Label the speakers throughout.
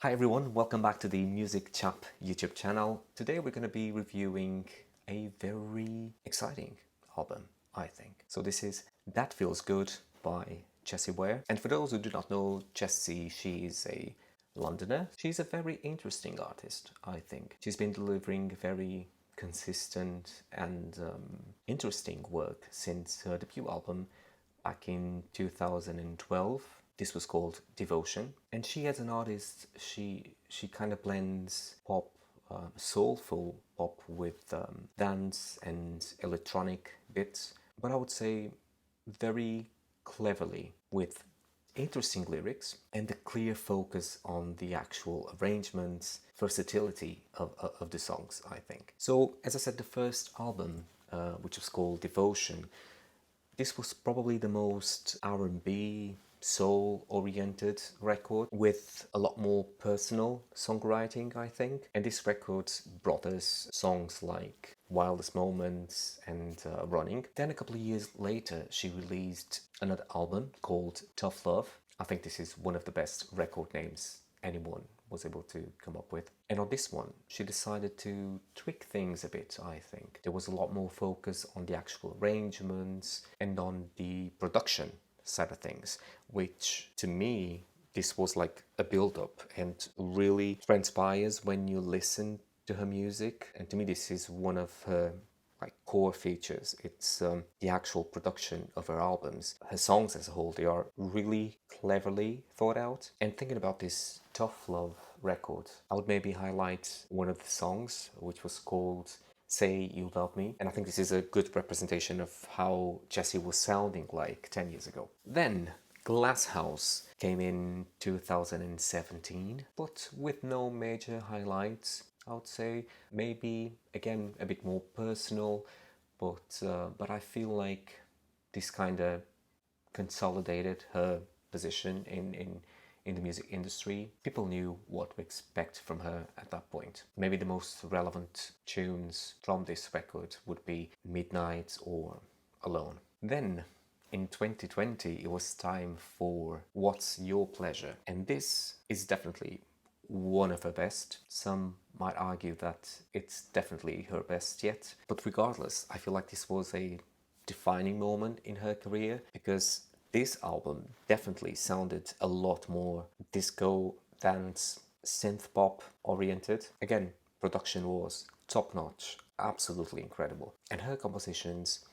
Speaker 1: Hi everyone, welcome back to the Music Chap YouTube channel. Today we're going to be reviewing a very exciting album, I think. So this is That Feels Good by Jessie Ware. And for those who do not know Jessie, she is a Londoner. She's a very interesting artist, I think. She's been delivering very consistent and interesting work since her debut album back in 2012. This was called Devotion. And she, as an artist, she kind of blends pop, soulful pop with dance and electronic bits, but I would say very cleverly, with interesting lyrics and a clear focus on the actual arrangements, versatility of the songs, I think. So, as I said, the first album, which was called Devotion, this was probably the most R&B, soul-oriented record with a lot more personal songwriting, I think. And this record brought us songs like Wildest Moments and Running. Then a couple of years later, she released another album called Tough Love. I think this is one of the best record names anyone was able to come up with. And on this one, she decided to tweak things a bit, I think. There was a lot more focus on the actual arrangements and on the production side of things, which to me, this was like a build-up and really transpires when you listen to her music. And to me, this is one of her like core features. It's the actual production of her albums. Her songs as a whole, they are really cleverly thought out. And thinking about this Tough Love record, I would maybe highlight one of the songs, which was called Say You Love Me. And I think this is a good representation of how Jessie was sounding like 10 years ago. Then Glass House came in 2017, but with no major highlights. I would say maybe again a bit more personal, but I feel like this kind of consolidated her position in the music industry. People knew what to expect from her at that point. Maybe the most relevant tunes from this record would be Midnight or Alone. Then in 2020, it was time for What's Your Pleasure? And this is definitely one of her best. Some might argue that it's definitely her best yet. But regardless, I feel like this was a defining moment in her career because this album definitely sounded a lot more disco, dance, synth pop oriented. Again, production was top notch, absolutely incredible. And her compositions,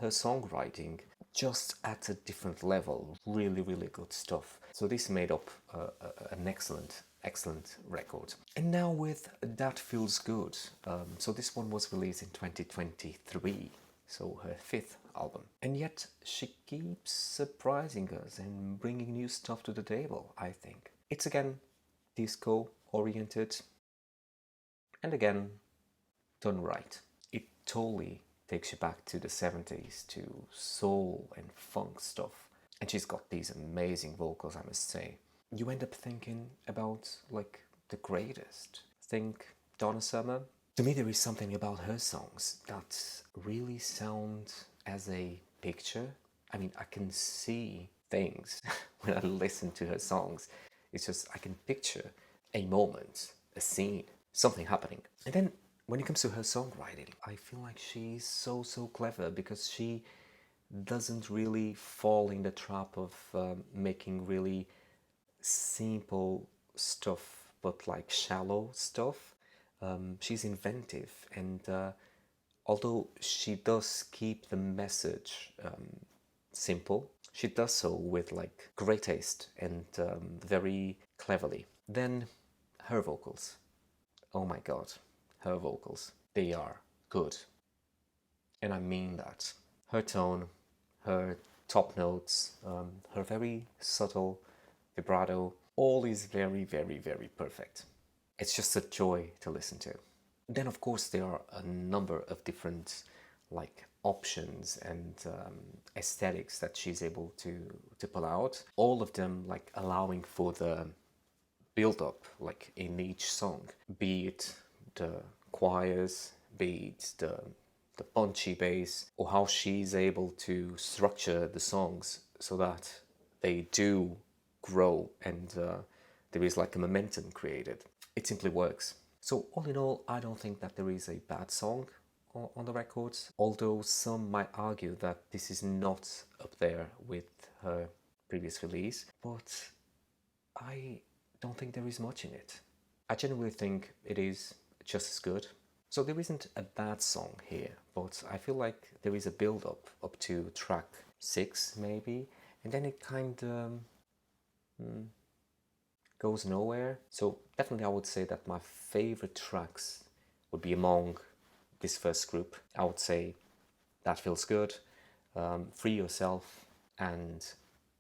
Speaker 1: her songwriting, just at a different level. Really, really good stuff. So this made up an excellent record. And now with That Feels Good. So this one was released in 2023. So her fifth album. And yet she keeps surprising us and bringing new stuff to the table, I think. It's again disco oriented and again done right. It totally takes you back to the 70s, to soul and funk stuff. And she's got these amazing vocals, I must say. You end up thinking about like the greatest. Think Donna Summer. To me, there is something about her songs that really sound as a picture. I mean, I can see things when I listen to her songs. It's just I can picture a moment, a scene, something happening. And then when it comes to her songwriting, I feel like she's so clever because she doesn't really fall in the trap of making really simple stuff, but like shallow stuff. She's inventive, and although she does keep the message simple, she does so with like great taste and very cleverly. Then her vocals. Oh my god, her vocals. They are good. And I mean that. Her tone, her top notes, her very subtle vibrato, all is very perfect. It's just a joy to listen to. Then, of course, there are a number of different like options and aesthetics that she's able to pull out. All of them like allowing for the build up like in each song, be it the choirs, be it the punchy bass, or how she's able to structure the songs so that they do grow and there is like a momentum created. It simply works. So all in all, I don't think that there is a bad song on the records, although some might argue that this is not up there with her previous release, but I don't think there is much in it. I genuinely think it is just as good. So there isn't a bad song here, but I feel like there is a build-up up to track 6 maybe, and then it kind of goes nowhere. So definitely I would say that my favorite tracks would be among this first group. I would say That Feels Good, Free Yourself, and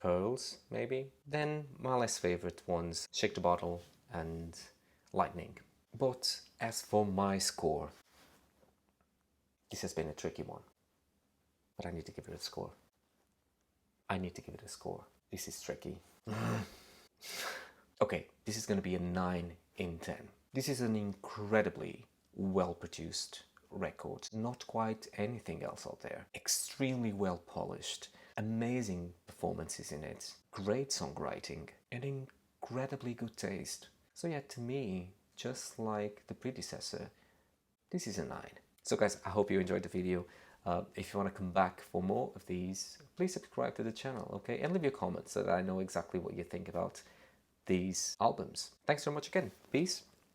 Speaker 1: Pearls maybe. Then my less favorite ones, Shake the Bottle and Lightning. But as for my score, this has been a tricky one, but I need to give it a score. I need to give it a score. This is tricky. Okay, this is going to be a 9 in 10. This is an incredibly well-produced record. Not quite anything else out there. Extremely well polished. Amazing performances in it. Great songwriting. And incredibly good taste. So yeah, to me, just like the predecessor, this is a 9. So guys, I hope you enjoyed the video. If you want to come back for more of these, please subscribe to the channel, okay? And leave your comments so that I know exactly what you think about these albums. Thanks so much again. Peace.